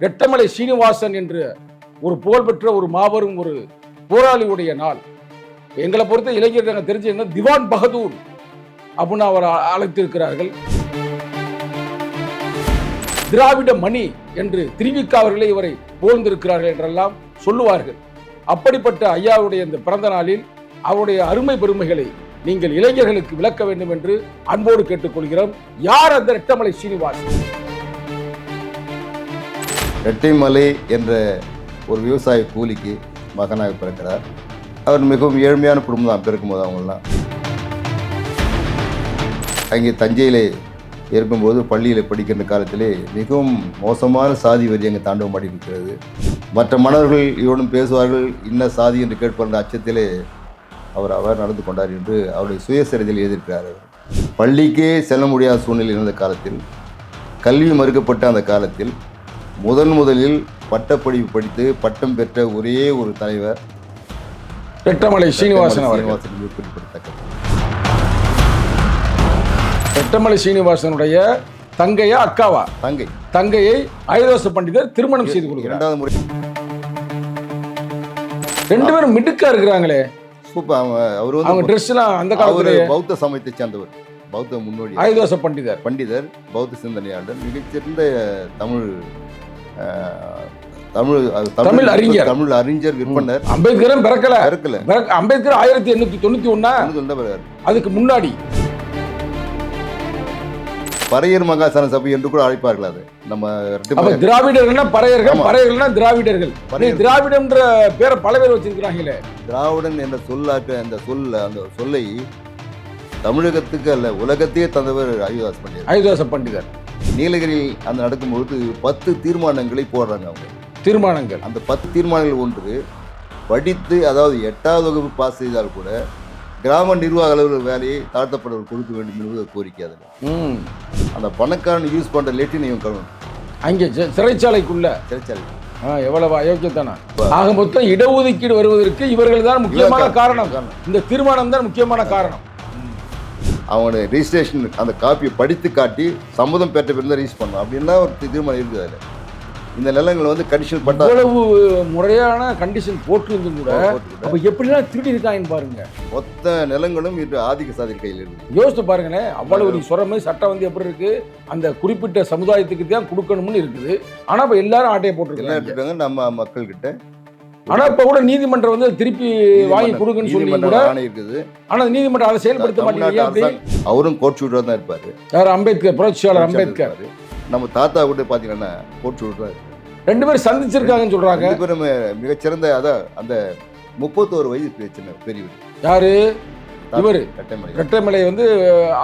ரெட்டமலை சீனிவாசன் என்று ஒரு புகழ்பெற்ற ஒரு மாபெரும் ஒரு போராளியுடைய நாள். எங்களை பொறுத்த இளைஞர் நாங்கள் தெரிஞ்சு திவான் பகதூர் அப்படின்னு அவர் அழைத்திருக்கிறார்கள். திராவிட மணி என்று திருவிக்கா அவர்களே இவரை புகழ்ந்திருக்கிறார்கள் என்றெல்லாம் சொல்லுவார்கள். அப்படிப்பட்ட ஐயாவுடைய இந்த பிறந்த நாளில் அவருடைய அருமை பெருமைகளை நீங்கள் இளைஞர்களுக்கு விளக்க வேண்டும் என்று அன்போடு கேட்டுக்கொள்கிறோம். யார் அந்த ரெட்டமலை சீனிவாசன்? ரெட்டைமலை என்ற ஒரு விவசாய கூலிக்கு மகனாக பிறக்கிறார். அவர் மிகவும் ஏழ்மையான குடும்பம் தான் பிறக்கும்போது. அவங்களாம் அங்கே தஞ்சையிலே இருக்கும்போது பள்ளியில் படிக்கின்ற காலத்திலே மிகவும் மோசமான சாதி வரி அங்கே தாண்டவமாடி இருக்கிறது. மற்ற மாணவர்கள் இவனும் பேசுவார்கள், இன்ன சாதி என்று கேட்பார் அச்சத்திலே அவர் நடந்து கொண்டார் என்று அவருடைய சுயசரிதையில் எழுதியிருக்கிறார். பள்ளிக்கே செல்ல முடியாத சூழ்நிலை இருந்த காலத்தில், கல்வி மறுக்கப்பட்ட அந்த காலத்தில் முதலில் பட்டப்படிப்பு படித்து பட்டம் பெற்ற ஒரே ஒரு தலைவர் ரெட்டமலை சீனிவாசன் குறிப்பிடத்தக்கது. ரெட்டமலை சீனிவாசனுடைய தங்கையா அக்காவா? தங்கையை அயோத்திதாச பண்டிதர் திருமணம் செய்து கொள்கிறார். இரண்டாவது முறை. ரெண்டு பேரும் மிடுக்கா இருக்கிறாங்களே. அவர் அவங்க ட்ரெஸ் எல்லாம் அந்த காலத்துல பௌத்த சமயத்தை சேர்ந்தவர், பௌத்த முன்னோடி அயோத்திதாச பண்டிதர் பௌத்த சிந்தனையாளர், மிகச்சிறந்த தமிழ் அறிஞர், விற்பனர். அம்பேத்கரும் பிறக்கல. அம்பேத்கர் 1891 அதுக்கு முன்னாடி பறையர் மகாசன சபை என்று கூட அழைப்பார்கள். அது நம்ம திராவிடர்கள்னா பறையர்கள், பறையர்கள்னா திராவிடர்கள். திராவிடம்ன்ற பேரை பல பேர் வச்சிருக்கிறாங்களே. திராவிடன் என்ற சொல்லாக்க அந்த சொல்லை தமிழகத்துக்கு அல்ல உலகத்தையே தந்தவர் அயோத்திதாச பண்டிதர். நீலகிரியில் அந்த நடக்கும்பொழுது 10 தீர்மானங்களை போடுறாங்க. அவங்க தீர்மானங்கள், அந்த 10 தீர்மானங்கள் ஒன்று படித்து, அதாவது 8வது வகுப்பு பாஸ் செய்தால் கூட கிராம நிர்வாக அலுவலர் வேலையை தாழ்த்தப்பட்டவர் கொடுக்க வேண்டும் என்பது கோரிக்கை. அதில் அந்த பணக்காரன் யூஸ் பண்ணுற லெட்டினையும் கழுவணும். அங்கே சிறைச்சாலை எவ்வளவு அயோக்கியத்தானா. ஆக மொத்தம் இடஒதுக்கீடு வருவதற்கு இவர்கள் தான் முக்கியமான காரணம். இந்த தீர்மானம் தான் முக்கியமான காரணம். அவனுடைய ரெஜிஸ்ட்ரேஷன் அந்த காப்பியை படித்து காட்டி சம்மதம் பெற்ற பிறந்த ரிஜிஸ்டர் பண்ணணும் அப்படின்னா ஒரு தீர்மானம் இருக்குது. அதில் இந்த நிலங்கள் வந்து கண்டிஷன் பட்டா இவ்வளவு முறையான கண்டிஷன் போட்டிருந்தும் கூட அப்ப எப்படிலாம் திருடி இருக்காங்கன்னு பாருங்க. மொத்த நிலங்களும் இன்று ஆதிக்க சாதி கையில் இருக்கு. யோசித்து பாருங்களேன். அவ்வளவு ஒரு சொல்ற சட்டம் வந்து எப்படி இருக்கு, அந்த குறிப்பிட்ட சமுதாயத்துக்கு தான் கொடுக்கணும்னு இருக்குது. ஆனா இப்ப எல்லாரும் ஆட்டையை போட்டுருக்காங்க நம்ம மக்கள் கிட்ட. ஆனா இப்ப கூட நீதிமன்றம் வந்து திருப்பி வாங்கி கொடுக்குன்னு சொல்லி கூட இருக்குது. ஆனா நீதிமன்றம் அதை செயல்படுத்த மாட்டேங்குது. அவரும் கோட் ஷூட்டர் தான் இருப்பாரு. யார்? அம்பேத்கர், புரட்சியாளர் அம்பேத்கர். நம்ம தாத்தா கூட பாத்தீங்கன்னா கோட் ஷூட்டர். ரெண்டு பேரும் சந்திச்சிருக்காங்கன்னு சொல்றாங்க. மிகச்சிறந்த அந்த 31 வயது சின்ன பெரியவர். யாரு? இவரு ரெட்டமலை வந்து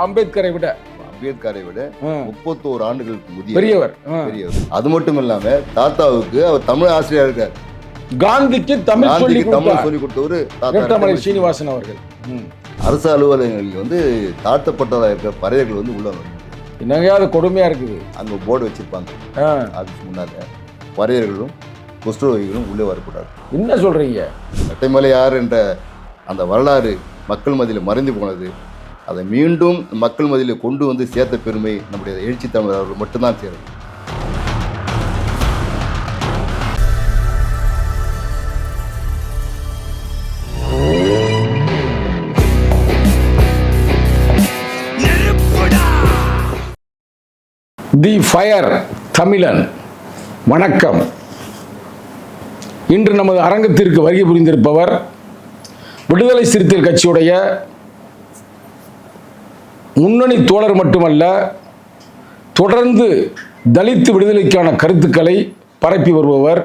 அம்பேத்கரை விட 31 ஆண்டுகளுக்கு பெரியவர். அது மட்டும் இல்லாம தாத்தாவுக்கு அவர் தமிழ் ஆசிரியர் இருக்கார். காந்திக்கு தமிழ் சொல்லி கொடுத்தவர் ரெட்டமலை சீனிவாசன் அவர்கள். அரசு அலுவலகங்களில் வந்து தாழ்த்தப்பட்டதாக இருக்கிற பறையர்கள் வந்து உள்ள என்னங்கையாவது கொடுமையா இருக்குது. அங்க போர்டு வச்சிருப்பாங்க அதுக்கு முன்னால, பறையர்களும் குஷ்டரோகிகளும் உள்ளே வரக்கூடாது. என்ன சொல்றீங்க? ரெட்டைமலை யார் என்ற அந்த வரலாறு மக்கள் மத்தியில் மறைந்து போனது. அதை மீண்டும் மக்கள் மத்தியில் கொண்டு வந்து சேர்த்த பெருமை நம்முடைய எழுச்சி தமிழர் அவர்கள் மட்டும்தான் சேரும். தி ஃபயர் தமிழன் வணக்கம். இன்று நமது அரங்கத்திற்கு வருகை புரிந்திருப்பவர் விடுதலை சிறுத்தைகள் கட்சியுடைய முன்னணி தோழர் மட்டுமல்ல, தொடர்ந்து தலித் விடுதலைக்கான கருத்துக்களை பரப்பி வருபவர்.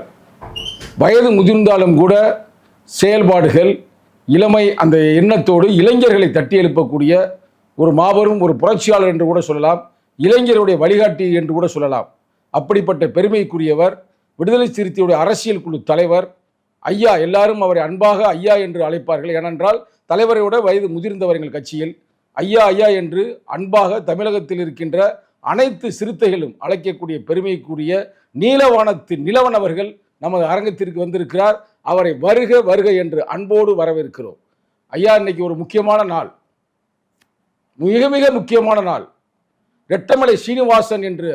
வயது முதிர்ந்தாலும் கூட செயல்பாடுகள், இளமை அந்த எண்ணத்தோடு இளைஞர்களை தட்டி எழுப்பக்கூடிய ஒரு மாபெரும் ஒரு புரட்சியாளர் என்று கூட சொல்லலாம், இளைஞருடைய வழிகாட்டி என்று கூட சொல்லலாம். அப்படிப்பட்ட பெருமைக்குரியவர், விடுதலை சிறுத்தையுடைய அரசியல் குழு தலைவர் ஐயா. எல்லாரும் அவரை அன்பாக ஐயா என்று அழைப்பார்கள். ஏனென்றால் தலைவரையோட வயது முதிர்ந்தவர் எங்கள் கட்சியில். ஐயா ஐயா என்று அன்பாக தமிழகத்தில் இருக்கின்ற அனைத்து சிறுத்தைகளும் அழைக்கக்கூடிய பெருமைக்குரிய நீலவானத்தின் நிலவன் அவர்கள் நமது அரங்கத்திற்கு வந்திருக்கிறார். அவரை வருக வருக என்று அன்போடு வரவேற்கிறோம். ஐயா, இன்னைக்கு ஒரு முக்கியமான நாள், மிக மிக முக்கியமான நாள். ரெட்டமலை சீனிவாசன் என்று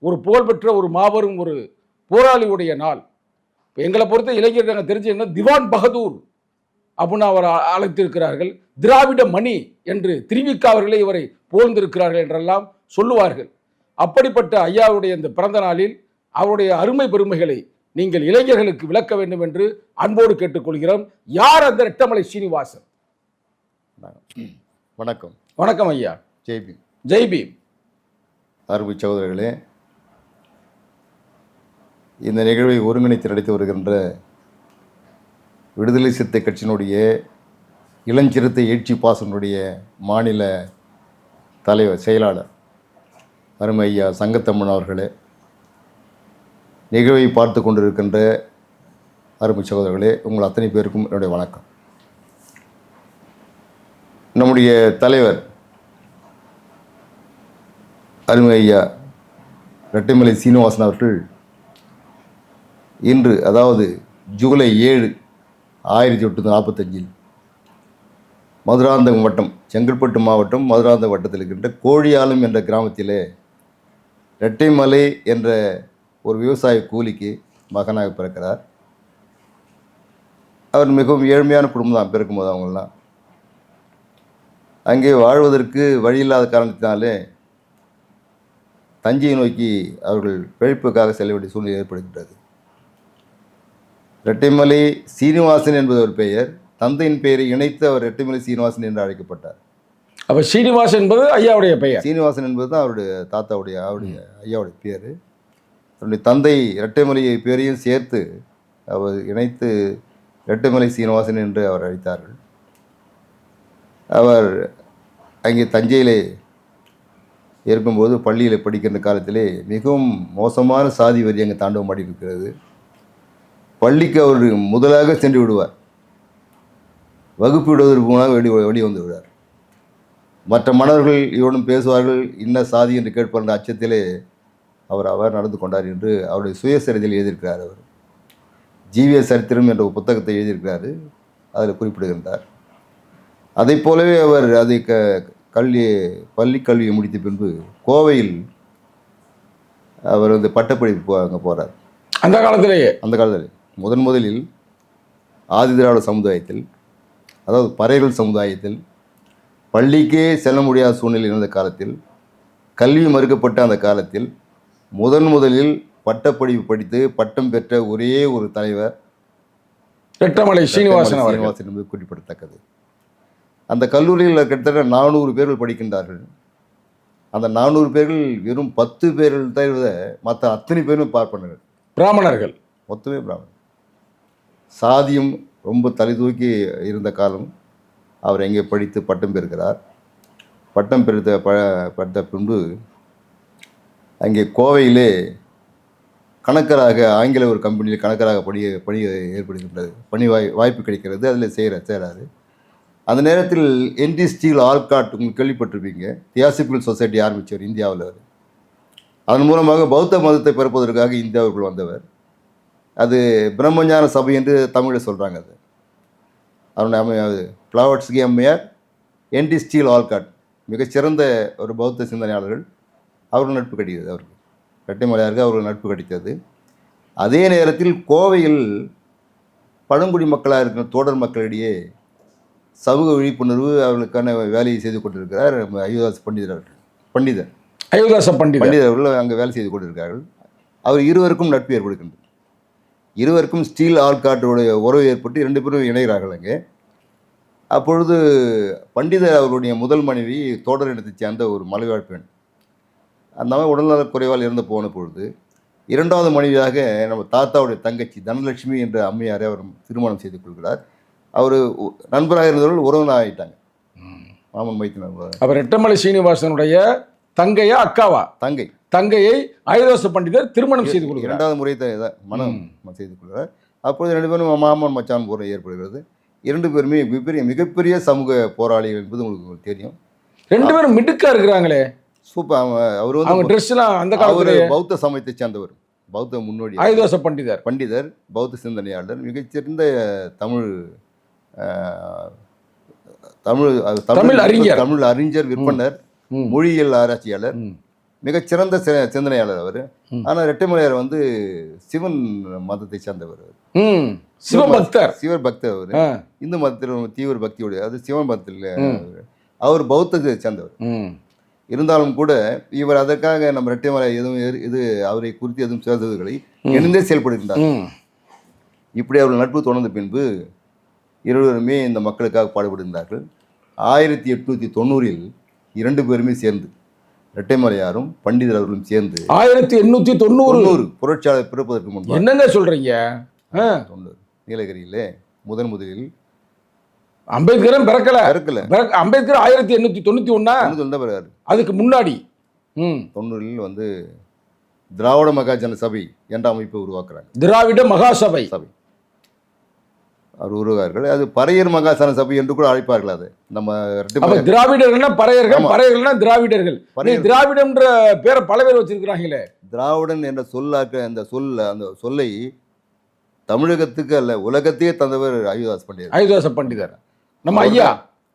ஒரு புகழ்பெற்ற ஒரு மாபெரும் ஒரு போராளியுடைய நாள். இப்போ எங்களை பொறுத்த இளைஞர் நாங்கள் தெரிஞ்சு என்ன திவான் பகதூர் அப்படின்னு அவர் அழைத்திருக்கிறார்கள். திராவிட மணி என்று திருவிக அவர்களே இவரை புகழ்ந்திருக்கிறார்கள் என்றெல்லாம் சொல்லுவார்கள். அப்படிப்பட்ட ஐயாவுடைய இந்த பிறந்த நாளில் அவருடைய அருமை பெருமைகளை நீங்கள் இளைஞர்களுக்கு விளக்க வேண்டும் என்று அன்போடு கேட்டுக்கொள்கிறோம். யார் அந்த ரெட்டமலை சீனிவாசன்? வணக்கம். வணக்கம் ஐயா. ஜெய்பீம். ஜெய்பீம். அருமை சகோதரர்களே, இந்த நிகழ்வை ஒருங்கிணைத்து நடத்தி வருகின்ற விடுதலை சிறுத்தை கட்சியினுடைய இளஞ்சிறுத்தை எழுச்சி பாசனுடைய மாநில தலைவர் செயலாளர் அருமை ஐயா சங்கத்தம்மன் அவர்களே, நிகழ்வை பார்த்து கொண்டிருக்கின்ற அருமை சகோதரர்களே, உங்கள் அத்தனை பேருக்கும் என்னுடைய வணக்கம். நம்முடைய தலைவர் அருமை ஐயா ரெட்டைமலை சீனிவாசன் அவர்கள் இன்று, அதாவது ஜூலை 7, 1845 மதுராந்தகம் வட்டம், செங்கல்பட்டு மாவட்டம் மதுராந்தகம் வட்டத்தில் இருக்கின்ற கோழியாலம் என்ற கிராமத்திலே ரெட்டைமலை என்ற ஒரு விவசாய கூலிக்கு மகனாக பிறக்கிறார். அவர் மிகவும் ஏழ்மையான குடும்பம் தான். பிறக்கும்போது அவங்களாம் அங்கே வாழ்வதற்கு வழி இல்லாத காரணத்தினாலே தஞ்சையை நோக்கி அவர்கள் பிழைப்புக்காக செல்ல வேண்டிய சூழ்நிலை ஏற்படுகின்றது. ரெட்டைமலை சீனிவாசன் என்பது ஒரு பெயர். தந்தையின் பெயரை இணைத்து அவர் ரெட்டைமலை சீனிவாசன் என்று அழைக்கப்பட்டார். அப்போ சீனிவாசன் என்பது ஐயாவுடைய பெயர். சீனிவாசன் என்பது தான் அவருடைய தாத்தாவுடைய ஐயாவுடைய பேர். அவருடைய தந்தை ரெட்டைமலை பேரையும் சேர்த்து அவர் இணைத்து ரெட்டைமலை சீனிவாசன் என்று அவர் அழைத்தார்கள். அவர் அங்கே தஞ்சையிலே இருக்கும்போது பள்ளியில் படிக்கின்ற காலத்திலே மிகவும் மோசமான சாதி வரி அங்கே தாண்டவமாடி இருக்கிறது. பள்ளிக்கு அவர் முதலாக சென்று விடுவார். வகுப்பு விடுவதற்கு முன்னாக வெளியே வந்து விடுவார். மற்ற மாணவர்கள் இவனும் பேசுவார்கள், இன்ன சாதி என்று கேட்பார் என்ற அச்சத்திலே அவர் நடந்து கொண்டார் என்று அவருடைய சுயசரிதையில் எழுதியிருக்கிறார். அவர் ஜீவிய சரித்திரம் என்ற ஒரு புத்தகத்தை எழுதியிருக்கிறார். அதில் குறிப்பிடுகின்றார். அதை போலவே அவர் அதை பள்ளி கல்வியை முடித்த பின்பு கோவையில் அவர் வந்து பட்டப்படிப்பு அங்கே போகிறார். அந்த காலத்திலே முதலில் ஆதி திராவிட சமுதாயத்தில், அதாவது பறையர்கள் சமுதாயத்தில் பள்ளிக்கே செல்ல முடியாத சூழ்நிலை இருந்த காலத்தில், கல்வி மறுக்கப்பட்ட அந்த காலத்தில் முதலில் பட்டப்படிப்பு படித்து பட்டம் பெற்ற ஒரே ஒரு தலைவர் ரெட்டமலை சீனிவாசன் என்பது குறிப்பிடத்தக்கது. அந்த கல்லூரியில் கிட்டத்தட்ட 400 பேர்கள் படிக்கின்றார்கள். அந்த 400 பேர்கள் வெறும் 10 பேர்கள் தவிர மற்ற அத்தனை பேரும் பார்ப்பனர்கள், பிராமணர்கள், மொத்தமே பிராமணர். சாதியம் ரொம்ப தலை தூக்கி இருந்த காலம். அவர் எங்கே படித்து பட்டம் பெறுகிறார். பட்டம் பெற்ற பின்பு அங்கே கோவையிலே கணக்கராக, ஆங்கில ஒரு கம்பெனியில் கணக்கராக பணி ஏற்படுகின்றது. வாய்ப்பு கிடைக்கிறது. அதில் செய்கிறாரு. அந்த நேரத்தில் என்டி ஸ்டீல் ஆல்காட் உங்களுக்கு கேள்விப்பட்டிருப்பீங்க. தியாசிபிள் சொசைட்டி ஆரம்பித்தவர் இந்தியாவில். அவர் அதன் மூலமாக பௌத்த மதத்தை பிறப்பதற்காக இந்தியாவுக்குள் வந்தவர். அது பிரம்மஞான சபை என்று தமிழில் சொல்கிறாங்க. அது அவருடைய பிளாவட்ஸ்கி அம்மையார், என்டி ஸ்டீல் ஆல்காட் மிகச்சிறந்த ஒரு பௌத்த சிந்தனையாளர்கள். அவர்கள் நட்பு கிடைத்தது. அவருக்கு ரெட்டைமலையாருக்கு அவர்கள் நட்பு கிடைத்தது. அதே நேரத்தில் கோவையில் பழங்குடி மக்களாக இருக்கிற தோடர் மக்களிடையே சமூக விழிப்புணர்வு அவர்களுக்கான வேலையை செய்து கொண்டிருக்கிறார் அயோதாச பண்டிதர் அவர்கள் அங்கே வேலை செய்து கொண்டிருக்கிறார்கள். அவர் இருவருக்கும் நட்பு ஏற்படுகின்றது. இருவருக்கும் ஸ்டீல் ஆல்காட்டோடைய உறவு ஏற்பட்டு 2 பேரும் இணைகிறார்கள் அங்கே. அப்பொழுது பண்டிதர் அவருடைய முதல் மனைவி தோடர் இனத்தை சேர்ந்த ஒரு மலைவாழ் பெண். அந்த மாதிரி உடல்நலக் குறைவால் இறந்து போன பொழுது 2வது மனைவியாக நம்ம தாத்தாவுடைய தங்கச்சி தனலட்சுமி என்ற அம்மையாரை அவர் திருமணம் செய்து கொள்கிறார். அவர் நண்பராக இருந்தவர்கள் உறவினர் ஆகிட்டாங்க. மாமன் மைத்து நண்பர். அவர் ரெட்டமலை சீனிவாசனுடைய தங்கையா அக்காவா? தங்கையை அயோதாச பண்டிதர் திருமணம் செய்து கொள்கிறார். 2வது முறை மனம் செய்து கொள்கிறார். அப்பொழுது 2 பேரும் மாமன் மச்சான் உறவு ஏற்படுகிறது. 2 பேருமே மிகப்பெரிய சமூக போராளிகள் என்பது உங்களுக்கு தெரியும். 2 பேரும் மிடுக்கா இருக்கிறாங்களே. சூப்பர். அவர் வந்து ட்ரெஸ்லாம் அந்த காலத்துல பௌத்த சமயத்தை சேர்ந்தவர். பௌத்த முன்னோடி அயோதாச பண்டிதர் பௌத்த சிந்தனையாளர், மிகச்சிறந்த தமிழ் அறிஞர், விற்பனர், மொழியியல் ஆராய்ச்சியாளர். மிகச்சிறந்த சிந்தனையாளர் அவர். ஆனால் ரெட்டைமலையார் வந்து சிவன் மதத்தை சேர்ந்தவர். சிவபக்தர். சிவபக்தர் அவர். இந்து மதத்தில் தீவிர பக்தியோடைய, அது சிவன் மதத்தில் அவர் பௌத்தத்தை சேர்ந்தவர். இருந்தாலும் கூட இவர் அதற்காக நம்ம ரெட்டைமலை எதுவும் இது அவரை குறித்து எதுவும் சேர்ந்ததுகளை இணைந்தே செயல்படுகின்றார். இப்படி அவர்கள் நட்பு தொடர்ந்த பின்பு இருவருமே இந்த மக்களுக்காக பாடுபடுகின்றார்கள். 1890 2 பேருமே சேர்ந்து, ரெட்டைமலையாரும் பண்டிதர் அவர்களும் சேர்ந்து 1890 புரட்சியாளர் பிறப்பதற்கு முன்பு, என்னங்க சொல்றீங்க, 90 நீலகிரியிலே முதலில் அம்பேத்கரும் பிறக்கல. அம்பேத்கர் 1891 பிறகு அதுக்கு முன்னாடி 90 வந்து திராவிட மகாஜன சபை என்ற அமைப்பை உருவாக்குறாங்க. திராவிட மகாசபை அவர் உருவார்கள். அது பறையர் மகாசன சபை என்று கூட அழைப்பார்கள். அது நம்ம திராவிடர்கள்னா பறையர்கள், பறையர்கள்னா திராவிடர்கள். திராவிடம்ன்ற பேரை பல பேர் வச்சிருக்கிறாங்களே. திராவிடன் என்ற சொல்லாக்க அந்த சொல்லை தமிழகத்துக்கு அல்ல உலகத்தையே தந்தவர் அயோத்திதாச பண்டிதர் நம்ம ஐயா.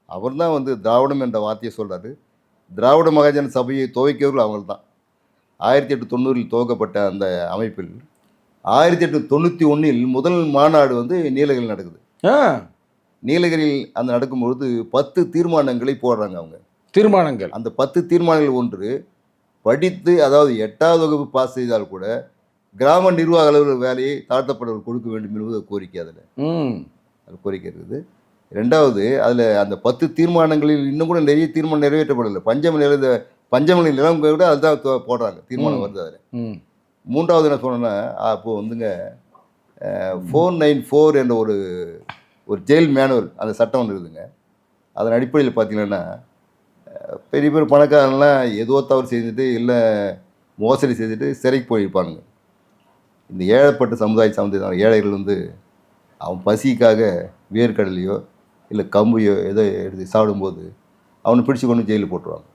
அவர் தான் வந்து திராவிடம் என்ற வார்த்தையை சொல்றாரு. திராவிட மகாஜன சபையை துவக்கியவர்கள் அவங்க தான். 1890 துவக்கப்பட்ட அந்த அமைப்பில் 1891 முதல் மாநாடு வந்து நீலகிரியில் நடக்குது. நீலகிரியில் அந்த நடக்கும்பொழுது 10 தீர்மானங்களை போடுறாங்க அவங்க. தீர்மானங்கள், அந்த 10 தீர்மானங்கள் ஒன்று படித்து, அதாவது 8வது வகுப்பு பாஸ் செய்தால் கூட கிராம நிர்வாக அலுவலர் வேலையை தாழ்த்தப்பட்டவர்கள் கொடுக்க வேண்டும் என்பது கோரிக்கை. அது கோரிக்கை இருக்குது. 2வது, அதில் அந்த 10 தீர்மானங்களில் இன்னும் கூட நிறைய தீர்மானம் நிறைவேற்றப்படலை. பஞ்சமலை நிலம் கூட அதுதான் போடுறாங்க, தீர்மானம் வருது அதில். 3வது என்ன சொன்னேன்னா, அப்போது வந்துங்க 494 என்ற ஒரு ஜெயில் மேனுவல், அந்த சட்டம் ஒன்று இருக்குதுங்க. அதன் அடிப்படையில் பார்த்தீங்கன்னா பெரிய பேர் பணக்காரன்லாம் ஏதோ தவறு செய்துட்டு இல்லை மோசடி செய்துட்டு சிறைக்கு போயிருப்பானுங்க. இந்த ஏழைப்பட்ட சமுதாய ஏழைகள் வந்து அவன் பசிக்காக வேர்க்கடலையோ இல்லை கம்பையோ ஏதோ எடுத்து சாப்பிடும்போது அவனை பிடிச்சி கொண்டு ஜெயிலில் போட்டுருவாங்க.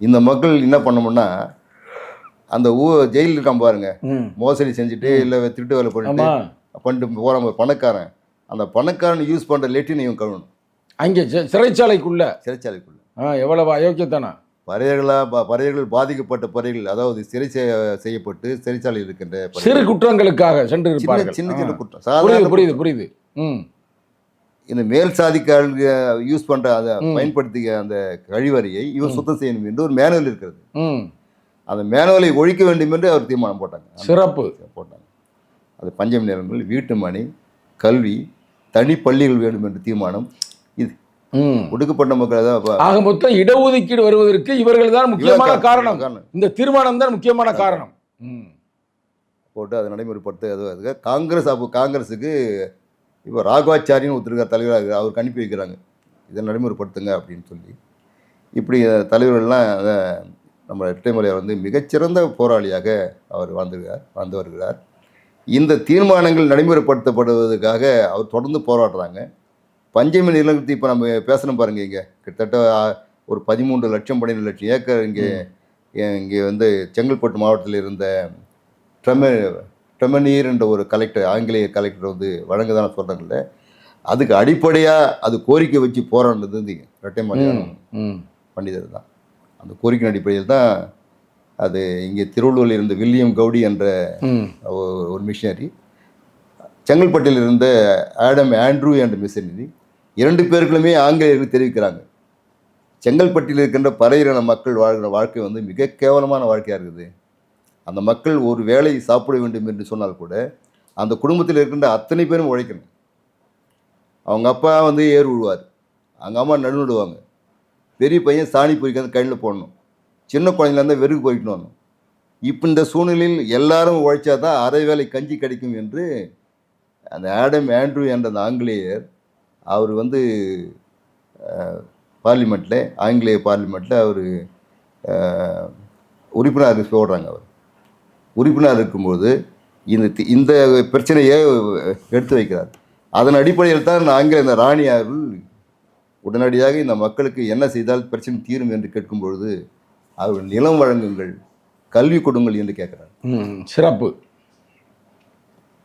இந்த மக்கள் என்ன பண்ணோம்னா, அந்த ஜெயிலில் இருக்கான் பாருங்க, மோசடி செஞ்சுட்டு இல்லை திருட்டு வேலை பண்ணிட்டு போகிற பணக்காரன், அந்த பணக்காரன் யூஸ் பண்ணுற லெட்டின் இவன் கழுவணும் அங்கே சிறைச்சாலைக்குள்ள. எவ்வளவு அயோக்கியத்தானா பறையர்கள் பாதிக்கப்பட்ட பறையர்கள், அதாவது சிறை செய்யப்பட்டு சிறைச்சாலையில் இருக்கின்ற சிறு குற்றங்களுக்காக சென்று சின்ன சின்ன குற்றம். புரியுது. இந்த மேல் சாதிக்காரர்கள் யூஸ் பண்ற அதை பயன்படுத்திய அந்த கழிவறையை இவன் சுத்தம் செய்யணும் என்று ஒரு மேனுவல் இருக்கிறது. அந்த மேனுவலை ஒழிக்க வேண்டும் என்று அவர் தீர்மானம் போட்டாங்க. சிறப்பு போட்டாங்க. அது பஞ்சமி நிலங்கள், வீட்டு மனை, கல்வி, தனி பள்ளிகள் வேண்டும் என்று தீர்மானம். இது ஒடுக்கப்பட்ட மக்கள் தான். ஆக மொத்தம் இடஒதுக்கீடு வருவதற்கு இவர்கள் தான் முக்கியமான காரணம். இந்த தீர்மானம் தான் முக்கியமான காரணம். போட்டு அதை நடைமுறைப்படுத்த காங்கிரஸுக்கு இப்போ ராகவாச்சாரின்னு ஒருத்தருக்கார் தலைவராக, அவருக்கு அனுப்பி வைக்கிறாங்க, இதை நடைமுறைப்படுத்துங்க அப்படின்னு சொல்லி. இப்படி தலைவர்கள்லாம் நம்ம ரெட்டைமலையார் வந்து மிகச்சிறந்த போராளியாக அவர் வாழ்ந்து வருகிறார். இந்த தீர்மானங்கள் நடைமுறைப்படுத்தப்படுவதற்காக அவர் தொடர்ந்து போராடுறாங்க. பஞ்சமி நிலத்தை இப்போ நம்ம பேசணும் பாருங்கள், இங்கே கிட்டத்தட்ட ஒரு 13 லட்சம் 12 லட்சம் ஏக்கர் இங்கே வந்து செங்கல்பட்டு மாவட்டத்தில் இருந்த ட்ரெமனீர் என்ற ஒரு கலெக்டர், ஆங்கிலேய கலெக்டர் வந்து வழங்குதான சொல்கிறாங்கல்ல, அதுக்கு அடிப்படையாக அது கோரிக்கை வச்சு போராடுறது வந்து ரெட்டைமலையார் பண்டிதர் தான். அந்த கோரிக்கை அடிப்படையில் தான் அது இங்கே திருவள்ளூரில் இருந்த வில்லியம் கவுடி என்ற ஒரு மிஷினரி, செங்கல்பட்டில் இருந்த ஆண்ட்ரூ என்ற மிஷனரி, 2 பேருக்குமே ஆங்கிலேயர்கள் தெரிவிக்கிறாங்க, செங்கல்பட்டில் இருக்கின்ற பறையின மக்கள் வாழ்கிற வாழ்க்கை வந்து மிக கேவலமான வாழ்க்கையாக இருக்குது. அந்த மக்கள் ஒரு வேளை சாப்பிட வேண்டும் என்று சொன்னால் கூட அந்த குடும்பத்தில் இருக்கின்ற அத்தனை பேரும் உழைக்கணும். அவங்க அப்பா வந்து ஏர் விடுவார், அவங்க அம்மா நடுவிடுவாங்க, பெரிய பையன் சாணி பொறிக்காத கையில் போடணும், சின்ன குழந்தைலேருந்து வெறுகு போயிட்டு வரணும். இப்போ இந்த சூழ்நிலையில் எல்லாரும் உழைச்சா தான் அரை வேலை கஞ்சி கிடைக்கும் என்று அந்த ஆண்ட்ரூ என்ற அந்த ஆங்கிலேயர் அவர் வந்து பார்லிமெண்ட்டில், ஆங்கிலேய பார்லிமெண்ட்டில் அவர் உறுப்பினராக போடுறாங்க. அவர் உறுப்பினராக இருக்கும்போது இந்த பிரச்சனையை எடுத்து வைக்கிறார். அதன் அடிப்படையில் தான் இந்த ராணி அவர்கள் உடனடியாக இந்த மக்களுக்கு என்ன செய்தால் பிரச்சனை தீரும் என்று கேட்கும் பொழுது அவர்கள் நிலம் வழங்குங்கள், கல்வி கொடுங்கள் என்று கேட்குறாங்க. சிறப்பு.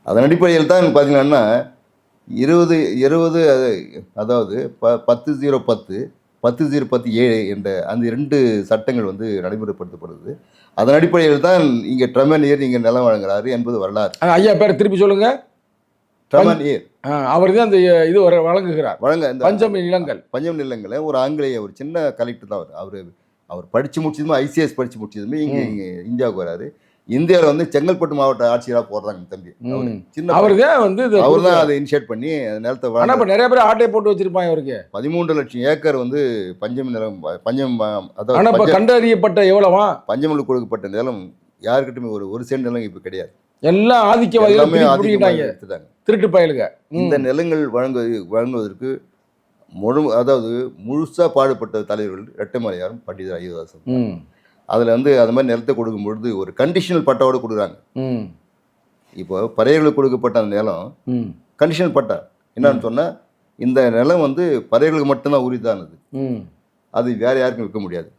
அதன் அடிப்படையில் தான் பார்த்தீங்கன்னா 20 அதாவது 10/010 10/17 என்ற அந்த 2 சட்டங்கள் வந்து நடைமுறைப்படுத்தப்படுது. அதன் அடிப்படையில் தான் இங்கே ட்ரமனியர் இங்கே நிலம் வழங்குறாரு என்பது வரலாறு. ஐயா பேரை திருப்பி சொல்லுங்க. ட்ரமனியர் அவர் தான் அந்த இது வழங்குகிறார். இந்த பஞ்சமி நிலங்கள் நிலங்களை ஒரு ஆங்கிலேய ஒரு சின்ன கலெக்டர் தான் அவர் படித்து முடிச்சதுமே ஐசிஎஸ் படித்து முடிச்சதுமே இங்கே இந்தியாவுக்கு வராரு. இந்தியாவில் வந்து செங்கல்பட்டு மாவட்ட ஆட்சியராக போடுறாங்க தம்பி. சின்ன அவர் தான் வந்து அவர் தான் அதை இனிஷியேட் பண்ணி அந்த நிலத்தை ஆனால் இப்போ நிறைய பேர் ஆட்டையை போட்டு வச்சிருப்பாங்க. அவருக்கு 13 லட்சம் ஏக்கர் வந்து பஞ்சமி நிலம் ஆனால் இப்போ கண்டறியப்பட்ட எவ்வளவா பஞ்சமில் கொடுக்கப்பட்ட நிலம் யாருக்கிட்டுமே ஒரு சென்ட் நிலம் இப்போ கிடையாது. எல்லாம் ஆதிக்கவாதிகள் எடுத்துட்டாங்க, திருட்டு பயலுங்க. இந்த நிலங்கள் வழங்குவதற்கு முழுசாக பாடுபட்ட தலைவர்கள் ரெட்டமலையாரும் பண்டிதர் ஐயதாசன். அதில் வந்து அது மாதிரி நிலத்தை கொடுக்கும் பொழுது ஒரு கண்டிஷனல் பட்டாவோடு கொடுக்குறாங்க. இப்போ பறையர்களுக்கு கொடுக்கப்பட்ட அந்த நிலம் கண்டிஷனல் பட்டா என்னன்னு சொன்னால், இந்த நிலம் வந்து பறையர்களுக்கு மட்டும்தான் உரித்தானது, அது வேறு யாருக்கும் விற்க முடியாது.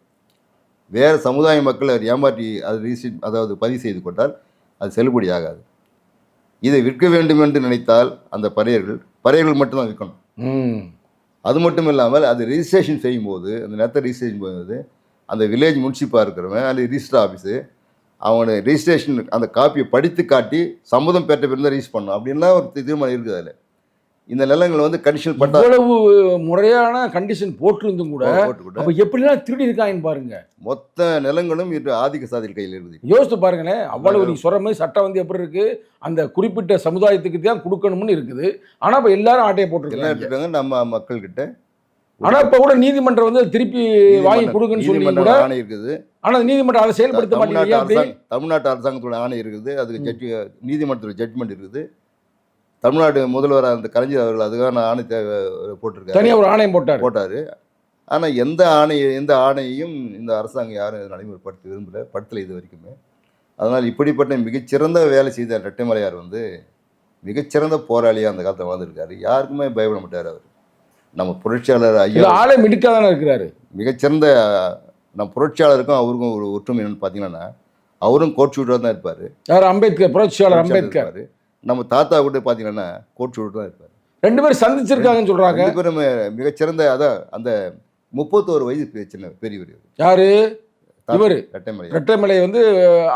வேறு சமுதாய மக்கள் அவர் ஏமாற்றி அது பதிவு செய்து கொண்டால் அது செல்லுபடி ஆகாது. இதை விற்க வேண்டும் என்று நினைத்தால் அந்த பறையர்கள் மட்டும்தான் விற்கணும். அது மட்டும் இல்லாமல் அது ரிஜிஸ்ட்ரேஷன் செய்யும்போது, அந்த நிலத்தை ரிஜிஸ்ட்ரேஷன் பண்ணும்போது அந்த வில்லேஜ் முன்சிப்பாக இருக்கிறவன் அந்த ரிஜிஸ்டர் ஆஃபீஸு அவனை ரிஜிஸ்ட்ரேஷன் அந்த காப்பியை படித்து காட்டி சம்மதம் பெற்ற பிறகு தான் ரிஜிஸ்டர் பண்ணணும் அப்படின்லாம் ஒரு தீர்மானம் இருக்குது. அதில் இந்த நிலங்கள் வந்து கண்டிஷன் பட்டா இவ்வளவு முறையான கண்டிஷன் போட்டிருந்தும் கூட அப்போ எப்படிலாம் திருடி இருக்காங்கன்னு பாருங்க. மொத்த நிலங்களும் இன்று ஆதிக்க சாதிகள் கையில் இருக்குது. யோசித்து பாருங்களேன். அவ்வளவு நீங்க சொல்ற மாதிரி சட்டம் வந்து எப்படி இருக்கு, அந்த குறிப்பிட்ட சமுதாயத்துக்கு தான் கொடுக்கணும்னு இருக்குது. ஆனா இப்போ எல்லாரும் ஆட்டையை போட்டுருக்காங்க நம்ம மக்கள்கிட்ட. ஆனா இப்ப கூட நீதிமன்றம் வந்து திருப்பி வாங்கி கொடுக்குன்னு சொல்லி கூட ஆணை இருக்குது. ஆனா நீதிமன்றம் அதை செயல்படுத்த மாட்டேங்குது. தமிழ்நாட்டு அரசாங்கத்தோட ஆணை இருக்குது, அதுக்கு நீதிமன்றத்தோட ஜட்மெண்ட் இருக்குது. தமிழ்நாடு முதல்வர் அந்த கலைஞர் அவர்கள் அதுக்கான ஆணை போட்டிருக்காரு, தனியாக ஒரு ஆணையம் போட்டார். ஆனால் எந்த ஆணையையும் இந்த அரசாங்கம் யாரும் நடைமுறைப்படுத்த படுத்தலை இது வரைக்குமே. அதனால் இப்படிப்பட்ட மிகச்சிறந்த வேலை செய்த ரெட்டமலையார் வந்து மிகச்சிறந்த போராளியாக அந்த காலத்தில் வாழ்ந்துருக்காரு. யாருக்குமே பயப்பட மாட்டார் அவர். நம்ம புரட்சியாளர் ஐயா ஆளே மிடுக்காக தானே இருக்கிறாரு. மிகச்சிறந்த நம்ம புரட்சியாளருக்கும் அவருக்கும் ஒரு ஒற்றுமை என்னன்னு பார்த்தீங்கன்னா, அவரும் கோட் ஷூட்டராக தான் இருப்பார். யார்? அம்பேத்கர், புரட்சியாளர் அம்பேத்கர். நம்ம தாத்தா கூட பார்த்தீங்கன்னா கோட் ஷூட்டர் தான் இருப்பார். 2 பேரும் சந்திச்சிருக்காங்கன்னு சொல்கிறாங்க. 2 பேரும் மிகச்சிறந்த அந்த 31 வயது சின்ன பெரியவர். யாரு? இவர் ரெட்டமலை வந்து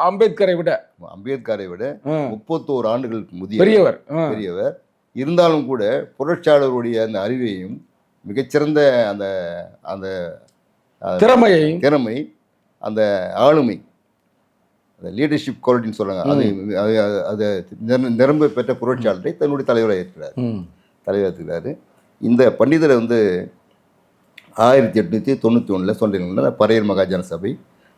அம்பேத்கரை விட 31 ஆண்டுகள் பெரியவர். இருந்தாலும் கூட புரட்சியாளருடைய அந்த அறிவையும் மிகச்சிறந்த அந்த அந்த திறமை அந்த ஆளுமை, அந்த லீடர்ஷிப் குவாலிட்டின்னு சொல்கிறாங்க, அது நிரம்ப பெற்ற புரட்சியாளரை தன்னுடைய தலைவராக ஏற்றுக்கிறாரு. இந்த பண்டிதரை வந்து 1891 சொல்கிறீங்கன்னா பறையர் மகாஜன சபை,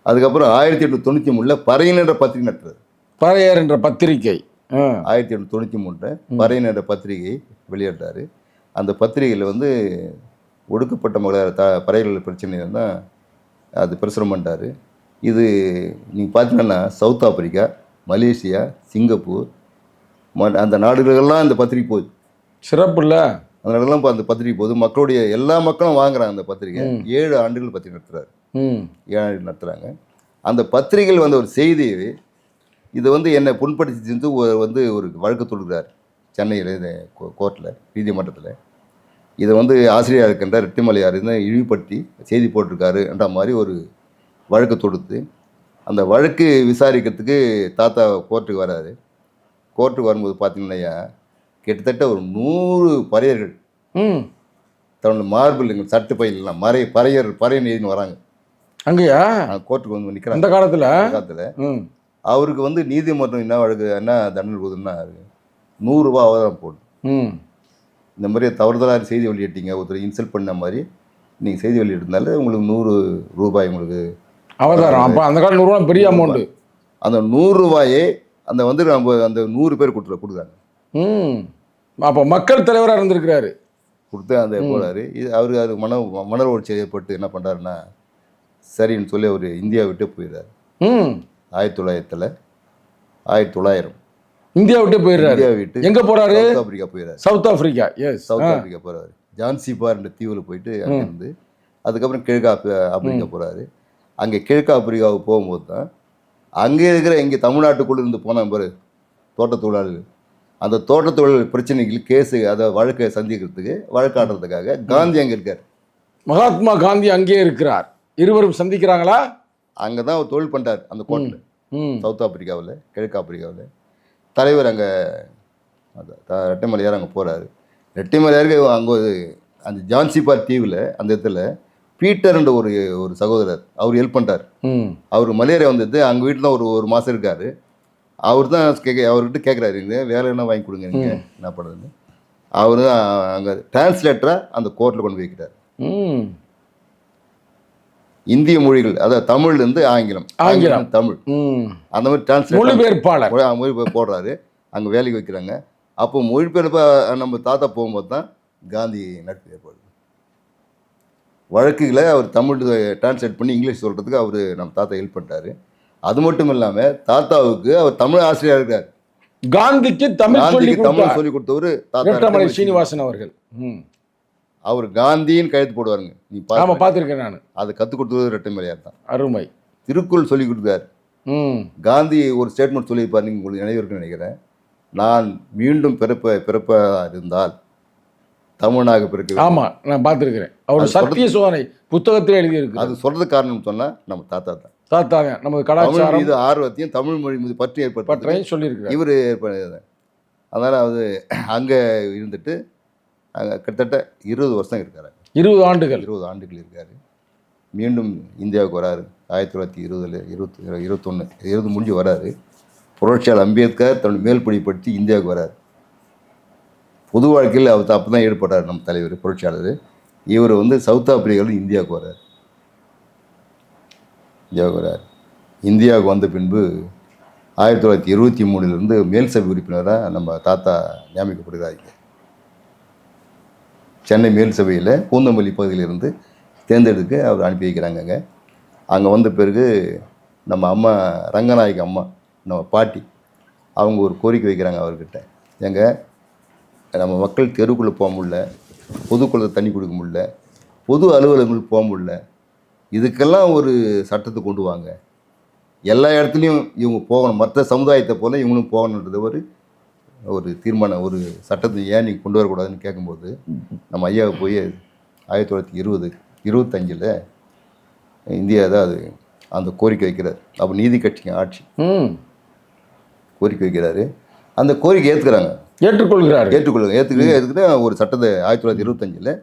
அதுக்கப்புறம் 1893 பறையன் என்ற பத்திரிகை நடத்துறது. பறையர் என்ற பத்திரிகை 1893 பறையன் என்ற பத்திரிகை வெளியிட்டார். அந்த பத்திரிகையில் வந்து ஒடுக்கப்பட்ட பறையர்கள் பிரச்சனை தான் அது பிரசுரம் பண்ணிட்டார். இது நீங்கள் பார்த்தீங்கன்னா சவுத் ஆப்பிரிக்கா, மலேசியா, சிங்கப்பூர் அந்த நாடுகளெல்லாம் அந்த பத்திரிகை போகுது. சிறப்பு இல்லை? அந்த நாடுகள்லாம் இப்போ அந்த பத்திரிகை போகுது. மக்களுடைய எல்லா மக்களும் வாங்குறாங்க அந்த பத்திரிகை. 7 ஆண்டுகள் பத்திரிகை நடத்துகிறாரு. 7 ஆண்டுகள் நடத்துகிறாங்க. அந்த பத்திரிகையில் வந்த ஒரு செய்தியை இது வந்து என்னை புண்படுத்தி வந்து ஒரு வழக்கு தொடுக்கிறார் சென்னையில் கோர்ட்டில், நீதிமன்றத்தில். இதை வந்து ஆசிரியராக இருக்கின்ற ரெட்டமலையார் இழிவுபடுத்தி செய்தி போட்டிருக்காரு என்ற மாதிரி ஒரு வழக்கு தொடுத்து, அந்த வழக்கு விசாரிக்கிறதுக்கு தாத்தா கோர்ட்டுக்கு வராரு. கோர்ட்டுக்கு வரும்போது பார்த்தீங்கன்னா கிட்டத்தட்ட ஒரு 100 பறையர்கள் தன்னோட மார்பிள் எங்கள் சட்டு பயிலாம் பறையன் எழுதின்னு வராங்க. அங்கேயா கோர்ட்டுக்கு வந்து நிற்கிறாங்க. அந்த காலத்தில் அவருக்கு வந்து நீதிமன்றம் என்ன தண்டனை போகுதுன்னா 100 ரூபா அவதாரம் போடும். இந்த மாதிரி தவறுதலாக செய்தி வெளியிட்டீங்க, ஒருத்தர் இன்சல்ட் பண்ண மாதிரி நீங்கள் செய்தி வெளியிட்டதுனால உங்களுக்கு 100 ரூபாய் உங்களுக்கு அவதாரம். அப்போ அந்த காலம் 100 ரூபா பெரிய அமௌண்ட்டு. அந்த 100 ரூபாயே அந்த வந்து நம்ம அந்த 100 பேர் கொடுக்குறாங்க. அப்போ மக்கள் தலைவராக இருந்திருக்கிறாரு. கொடுத்து அந்த போகிறாரு. இது அவருக்கு அது மன உணர்ச்சி ஏற்பட்டு என்ன பண்ணுறாருன்னா சரின்னு சொல்லி அவர் இந்தியா விட்டு போயிடுறாரு. 1900 இந்தியா விட்டு போயிடுறாரு. இந்தியா விட்டு எங்கே போகிறாரு? சவுத் ஆப்பிரிக்கா போயிடுறாரு. சவுத் ஆப்பிரிக்கா போகிறாரு. ஜான்சிபார் என்ற தீவில் போயிட்டு அங்கே இருந்து அதுக்கப்புறம் கிழக்கு ஆப்பிரிக்கா போகிறாரு. அங்கே கிழக்கு ஆப்பிரிக்காவுக்கு போகும்போது தான் அங்கே இருக்கிற இங்கே தமிழ்நாட்டுக்குள்ளே இருந்து போன பாரு தோட்ட தொழிலாளர்கள், அந்த தோட்ட தொழிலாளர் பிரச்சனைகள் கேஸு அதை வழக்கை சந்திக்கிறதுக்கு வழக்காடுறதுக்காக காந்தி அங்கே இருக்கார். மகாத்மா காந்தி அங்கேயே இருக்கிறார். இருவரும் சந்திக்கிறாங்களா? அங்கே தான் அவர் தொழில் பண்ணுறார் அந்த கோர்ட்டில். ம் சவுத் ஆப்பிரிக்காவில், கிழக்கு ஆப்பிரிக்காவில். தலைவர் அங்கே ரெட்டைமலையார் அங்கே போகிறாரு. ரெட்டைமலையாருக்கு அங்கே அந்த ஜான்சிபார் தீவில் அந்த இடத்துல பீட்டர்ன்ற ஒரு ஒரு சகோதரர் அவர் ஹெல்ப் பண்ணுறார். ம் அவர் மலேரியா வந்தது, அங்கே வீட்டில் தான் ஒரு மாதம் இருக்கார். அவர் தான் அவர்கிட்ட கேட்குறாரு, வேலை என்ன வாங்கி கொடுங்க, நீங்கள் என்ன பண்ணுறதுன்னு. அவர் தான் அங்கே டிரான்ஸ்லேட்டராக அந்த கோர்ட்டில் கொண்டு போய் வைக்கிறார். ம் இந்திய மொழிகள், அதாவது தமிழ்லேருந்து ஆங்கிலம், ஆங்கிலம் தமிழ், அந்த மாதிரி டிரான்ஸ்லேட் மொழிபெயர்ப்பாளர் மொழிபெயர்ப்பு போடுறாரு. அங்கே வேலைக்கு வைக்கிறாங்க. அப்போ மொழிபெயர்ப்பை நம்ம தாத்தா போகும்போது தான் காந்தி நட்பு ஏற்படுது. வழக்குகளை அவர் தமிழ் டிரான்ஸ்லேட் பண்ணி இங்கிலீஷ் சொல்கிறதுக்கு அவர் நம்ம தாத்தா ஹெல்ப் பண்ணிட்டாரு. அது மட்டும் இல்லாமல் தாத்தாவுக்கு அவர் தமிழ் ஆசிரியர் இருக்கார். காந்திக்கு தமிழ் சொல்லி கொடுத்தவர் தாத்தா சீனிவாசன் அவர்கள். அவர் காந்தின்னு கழுத்து போடுவாருங்க. நீ பார்த்துருக்கேன் நான். அதை கற்றுக் கொடுத்தது ரெட்டைமலையார் தான். அருமை. திருக்குறள் சொல்லி கொடுத்தாரு. காந்தி ஒரு ஸ்டேட்மெண்ட் சொல்லியிருப்பார், நீங்கள் உங்களுக்கு நினைவு இருக்குன்னு நினைக்கிறேன். நான் மீண்டும் பிறப்பா இருந்தால் தமிழனாக பிறக்க. ஆமாம், நான் பார்த்துருக்கிறேன். அவர் சத்திய சோதனை புத்தகத்தில் எழுதியிருக்கு. அது சொல்றது காரணம் சொன்னால் நம்ம தாத்தா தான். தாத்தாங்க நமது கலாச்சாரம் மீது ஆர்வத்தையும் தமிழ் மொழி மீது பற்றி ஏற்படுத்தி சொல்லியிருக்கிறார் இவர் ஏற்படுது. அதனால் அது அங்கே இருந்துட்டு அங்கே கிட்டத்தட்ட 20 வருஷம் இருக்காரு. 20 ஆண்டுகள் இருக்காரு. மீண்டும் இந்தியாவுக்கு வராரு 1920 முடிஞ்சு வராரு. புரட்சியாளர் அம்பேத்கர் தன்னுடைய மேல் படிப்படுத்தி இந்தியாவுக்கு வராரு. பொது வாழ்க்கையில் அவர் அப்போ தான் ஈடுபட்டார் நம்ம தலைவர் புரட்சியாளர். இவர் சவுத் ஆப்பிரிக்காவில் இந்தியாவுக்கு வரார். இந்தியாவுக்கு வந்த பின்பு 1923 மேல் சபை உறுப்பினராக நம்ம தாத்தா நியமிக்கப்படுகிறாங்க. சென்னை மேல் சபையில் பூந்தமல்லி பகுதியிலிருந்து தேர்ந்தெடுக்க அவர் அனுப்பி வைக்கிறாங்க. அங்கே வந்த பிறகு நம்ம அம்மா ரங்கநாயகி அம்மா, நம்ம பாட்டி, அவங்க ஒரு கோரிக்கை வைக்கிறாங்க அவர்கிட்ட. நம்ம மக்கள் தெருக்குள்ளே போக முடியல, பொதுக்குள்ளே தண்ணி கொடுக்க முடியல, பொது அலுவலகங்கள் போக முடியல, இதுக்கெல்லாம் ஒரு சட்டத்தை கொண்டு வாங்க. எல்லா இடத்துலையும் இவங்க போகணும், மற்ற சமுதாயத்தை போல் இவங்களும் போகணுன்றது ஒரு தீர்மானம், ஒரு சட்டத்தை ஏன் நீங்கள் கொண்டு வரக்கூடாதுன்னு கேட்கும்போது நம்ம ஐயாவை போய் 1925 இந்தியா தான் அது அந்த கோரிக்கை வைக்கிறார். அப்போ நீதி கட்சிங்க ஆட்சி கோரிக்கை வைக்கிறாரு. அந்த கோரிக்கை ஏற்றுக்கிட்டு ஒரு சட்டத்தை 1925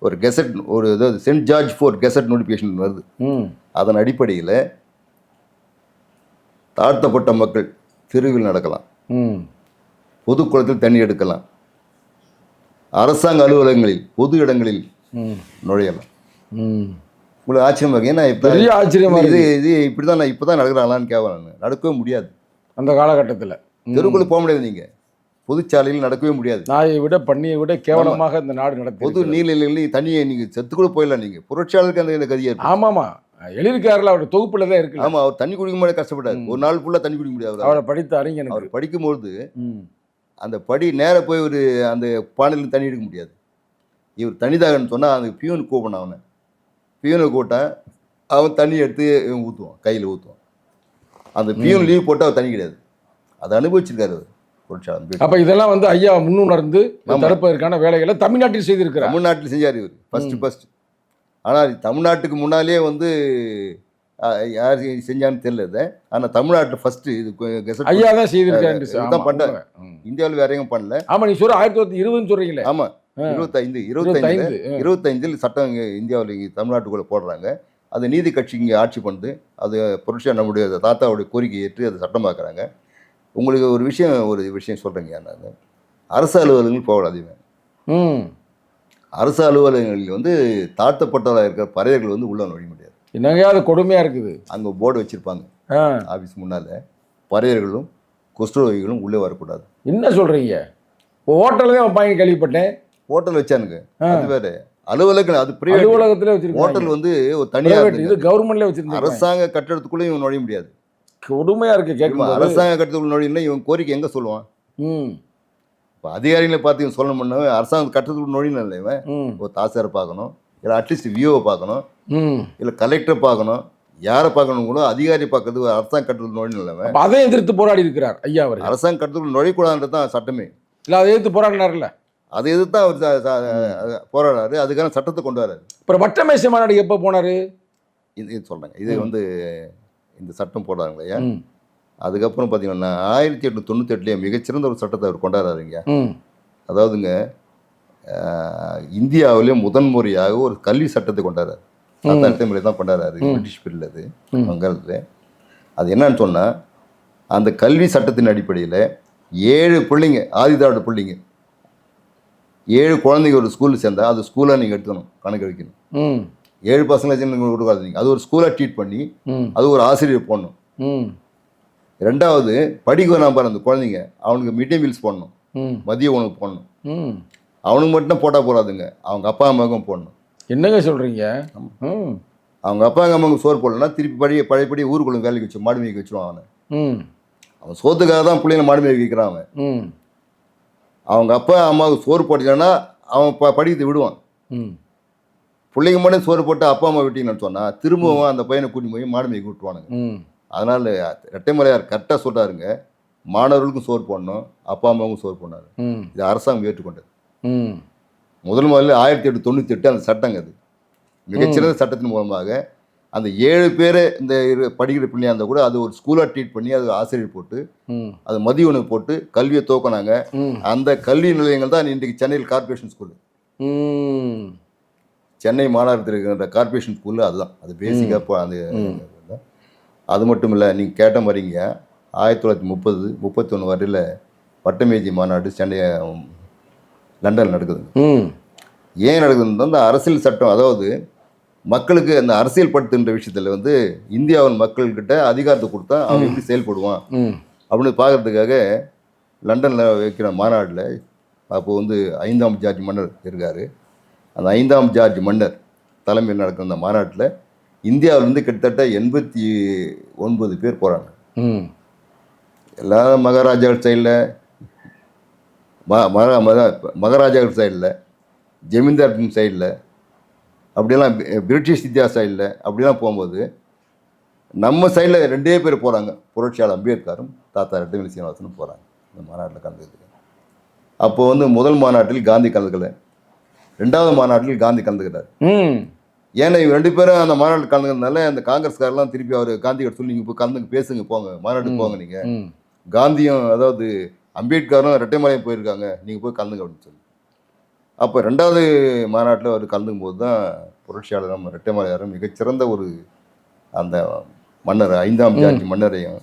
ஒரு கெசட், ஒரு ஏதாவது saint George fort gazette notification வருது. அதன் அடிப்படையில் தாழ்த்தப்பட்ட மக்கள் தெருவில் நடக்கலாம், பொதுக்குளத்தில் தண்ணி எடுக்கலாம், அரசாங்க அலுவலகங்களில் பொது இடங்களில் நுழையலாம். உங்களுக்கு ஆச்சரியமா இருக்கு. ஏன்னா இது இப்படி தான் இப்போ தான் நடக்கிறாங்களான்னு கேட்கலாம். நடக்கவே முடியாது. அந்த காலகட்டத்தில் தெருக்குள்ளே போக முடியாது. நீங்கள் பொதுச்சாலையில் நடக்கவே முடியாது. நாயை விட பண்ணியை விட கேவலமாக இந்த நாடு நடக்கும். பொது நீர்நிலைகளில் தண்ணியை நீங்கள் செத்துக்கூட போயிடலாம். நீங்கள் புரட்சியாளருக்கு அந்த கதியாக இருக்கும். ஆமாம்மா, எழுதியிருக்காருல, அவருடைய தொகுப்பில் தான் இருக்கு. ஆமாம், அவர் தண்ணி குடிக்க முடியாது, கஷ்டப்பட்டார். ஒரு நாள் ஃபுல்லாக தண்ணி குடிக்க முடியாது. அவரை படித்த அறிஞர். அவர் படிக்கும்பொழுது அந்த படி நேராக போய் ஒரு அந்த பானையில் தண்ணி எடுக்க முடியாது. இவர் தண்ணிதாகன்னு சொன்னால் அந்த பியூன் கூப்பிடணும். அவனை பியூனை கூப்பிட்டா அவன் தண்ணி எடுத்து ஊற்றுவான், கையில் ஊற்றுவான். அந்த பியூன் லீவ் போட்டால் அவர் தண்ணி கிடையாது. அதை அனுபவிச்சிருக்காரு அவர் புரட்சியாளர். அப்போ இதெல்லாம் ஐயா முன்னுணர்ந்து தடுப்பதற்கான வேலைகளை தமிழ்நாட்டில் செய்திருக்கிறார். தமிழ்நாட்டில் செஞ்சார் இவர் ஃபஸ்ட்டு. ஆனால் தமிழ்நாட்டுக்கு முன்னாலே யார் செஞ்சான்னு தெரியல. ஆனால் தமிழ்நாட்டில் ஃபஸ்ட்டு இது ஐயா தான் செய்திருக்காரு. தான் பண்ணார். இந்தியாவில் வேற எங்கேயும் பண்ணல. ஆமாம், நீ சொல்ற 1920 சொல்றீங்களே. ஆமாம், 25 சட்டம் இந்தியாவில் இங்கே தமிழ்நாட்டுக்குள்ளே போடுறாங்க. அது நீதி கட்சி இங்கே ஆட்சி பண்ணுது. அது புரட்சியாக நம்முடைய தாத்தாவுடைய கோரிக்கை ஏற்று அதை சட்டமாக்குறாங்க. உங்களுக்கு ஒரு விஷயம் சொல்கிறேங்க. நான் அரசு அலுவலகங்கள் போகக்கூடாதுங்க. அரசு அலுவலகங்களில் தாழ்த்தப்பட்டவராக இருக்கிற பறையர்கள் உள்ள நுழைய முடியாது. என்னங்க அது கொடுமையாக இருக்குது. அங்கே போர்டு வச்சுருப்பாங்க ஆஃபீஸ் முன்னால், பறையர்களும் குஷ்டரோகிகளும் உள்ளே வரக்கூடாது. என்ன சொல்கிறீங்க? ஹோட்டலில் தான் வைப்பாங்க கேள்விப்பட்டேன். ஹோட்டல் வச்சானுங்க, அது வேறு. அலுவலகம் அது பிரைவேட். அலுவலகத்தில் வச்சிருக்காங்க. ஹோட்டல் ஒரு தனியாக, இது கவர்மெண்ட்ல வச்சிருக்காங்க. அரசாங்க கட்டடத்துக்குள்ளே இவன் நுழைய முடியாது. கொடுமையாக இருக்குது கேட்கும். அரசாங்க கட்டடத்துக்குள்ள நுழையினா இவன் கோரிக்கை எங்கே சொல்லுவான்? இப்போ அதிகாரிகளை பார்த்து இவன் சொல்லணும்னா அரசாங்க கட்டடத்துக்குள்ள நுழையினா இல்லை, இவன் ஒரு தாசாரை பார்க்கணும், இல்லை அட்லீஸ்ட் விஓவை பார்க்கணும், இல்லை கலெக்டரை பார்க்கணும், யாரை பார்க்கணும் கூட அதிகாரி பார்க்கறது அரசாங்க கட்டடத்துக்குள்ள நுழையினா இல்லை. அதை எதிர்த்து போராடி இருக்கிறார் ஐயா அவர். அரசாங்க கட்டடத்துக்குள்ள நுழையக்கூடாதுன்றது தான் சட்டமே. இல்லை, அதை எதிர்த்து போராடினார்ல. அதை எதிர்த்து தான் அவர் போராடுறாரு. அதுக்கான சட்டத்தை கொண்டு வராரு. அப்புறம் வட்டமேசை மாநாடு எப்போ போனார்? இது சொல்கிறேங்க. இது வந்து இந்த சட்டம் போடுறாங்க இல்லையா, அதுக்கப்புறம் பார்த்தீங்கன்னா 1898 மிகச்சிறந்த ஒரு சட்டத்தை அவர் கொண்டாடுறாருங்க. அதாவதுங்க இந்தியாவிலே முதன்முறையாக ஒரு கல்வி சட்டத்தை கொண்டாடுறாரு. முறை தான் கொண்டாடுறாரு பிரிட்டிஷ் பீரியட். அது வங்காளத்தில் அது என்னன்னு சொன்னால், அந்த கல்வி சட்டத்தின் அடிப்படையில் 7 பிள்ளைங்க, ஆதிதிராவிட பிள்ளைங்க 7 குழந்தைங்க ஒரு ஸ்கூலில் சேர்ந்தால் அது ஸ்கூலாக நீங்கள் எடுத்துக்கணும், கணக்கு வைக்கணும். 7 பசங்களை நீங்கள் கொடுக்காதீங்க, அது ஒரு ஸ்கூலாக ட்ரீட் பண்ணி அது ஒரு ஆசிரியர் போடணும். ரெண்டாவது படிக்க நம்பர் அந்த குழந்தைங்க அவனுக்கு மிட் டே மீல்ஸ் போடணும், மதிய உணவு போடணும். அவனுக்கு மட்டும் போட்டால் போடாதுங்க, அவங்க அப்பா அம்மாவுக்கும் போடணும். என்னங்க சொல்கிறீங்க? அவங்க அப்பா அம்மாவுக்கு சோறு போடலன்னா திருப்பி பழையபடி ஊருக்குள்ள வேலைக்கு வச்சு மாடு மேய்க்க வச்சுருவான். அவன் சோத்துக்காக தான் பிள்ளைங்க மாடு மேய்க்க வைக்கிறான். அவன் அவங்க அப்பா அம்மாவுக்கு சோறு போட்டீங்கன்னா அவன் படிக்கத்தை விடுவான். பிள்ளைங்க மட்டும் சோறு போட்டு அப்பா அம்மா விட்டீங்கன்னு சொன்னால் திரும்பவும் அந்த பையனை கூட்டி போய் மாடு மேய்க்க விட்டுவானுங்க. அதனால் ரெட்டைமலையார் கரெக்டாக சொல்கிறாருங்க, மாணவர்களுக்கும் சோறு போடணும், அப்பா அம்மாவுக்கும் சோறு போடணும். இது அரசாங்கம் ஏற்றுக்கொண்டது. முதல்ல 1898 அந்த சட்டங்க. அது மிகச்சிறந்த சட்டத்தின் மூலமாக அந்த 7 பேரை இந்த படிக்கிற பிள்ளையாக இருந்தால் கூட அது ஒரு ஸ்கூலாக ட்ரீட் பண்ணி அது ஆசிரியர் போட்டு அது மதிய உணவு போட்டு கல்வியை துவக்கினாங்க. அந்த கல்வி நிலையங்கள் தான் இன்றைக்கு சென்னையில் கார்பரேஷன் ஸ்கூலு. சென்னை மாநகரத்தில் இருக்கின்ற கார்பரேஷன் ஸ்கூலு அதுதான். அது பேசிக்காக அந்த அது மட்டும் இல்லை, நீங்கள் கேட்ட மாதிரிங்க 1930, 31 வரையில் வட்டமேஜை மாநாடு சென்னை லண்டனில் நடக்குதுங்க. ஏன் நடக்குதுன்னு அந்த அரசியல் சட்டம், அதாவது மக்களுக்கு அந்த அரசியல் படுத்துன்ற விஷயத்தில் வந்து இந்தியாவின் மக்கள்கிட்ட அதிகாரத்தை கொடுத்தா அவன் எப்படி செயல்படுவான் அப்படின்னு பார்க்கறதுக்காக லண்டனில் வைக்கிற மாநாட்டில் அப்போது வந்து 5ஆம் ஜார்ஜ் மன்னர் இருக்கார். அந்த 5ஆம் ஜார்ஜ் மன்னர் தலைமையில் நடக்கிற அந்த மாநாட்டில் இந்தியாவிலேருந்து கிட்டத்தட்ட 89 பேர் போகிறாங்க. எல்லாரும் மகாராஜாக்கள் சைடில், மகாராஜாக்கள் சைடில், ஜமீன்தார் சைடில், அப்படியெல்லாம் பிரிட்டிஷ் இந்தியா சைடில் அப்படிலாம் போகும்போது நம்ம சைடில் 2 பேர் போகிறாங்க. புரட்சியாளர் அம்பேத்கரும் தாத்தா ரெட்டமலை சீனிவாசனும் போகிறாங்க இந்த மாநாட்டில் கலந்துக்கிறதுக்கு. அப்போது வந்து முதல் மாநாட்டில் காந்தி கலந்துக்கலை, 2வது மாநாட்டில் காந்தி கலந்துக்கிறார். ஏன்னா இவங்க 2 பேரும் அந்த மாநாட்டில் கலந்துக்கிறதுனால அந்த காங்கிரஸ்காரெல்லாம் திருப்பி அவர் காந்தி கிட்ட சொல்லி நீங்கள் இப்போ கலந்துங்க, பேசுங்க, போங்க மாநாட்டுக்கு போங்க, நீங்கள் காந்தியும் அதாவது அம்பேத்கரும் ரெட்டைமலையும் போயிருக்காங்க, நீங்கள் போய் கலந்துங்க அப்படின்னு சொல்லி. அப்போ 2வது மாநாட்டில் அவர் கலந்துக்கும் போது தான் புரட்சியாளர் நம்ம ரெட்டைமலையாரும் மிகச்சிறந்த ஒரு அந்த மன்னர் 5ஆம் ஜார்ஜ் மன்னரையும்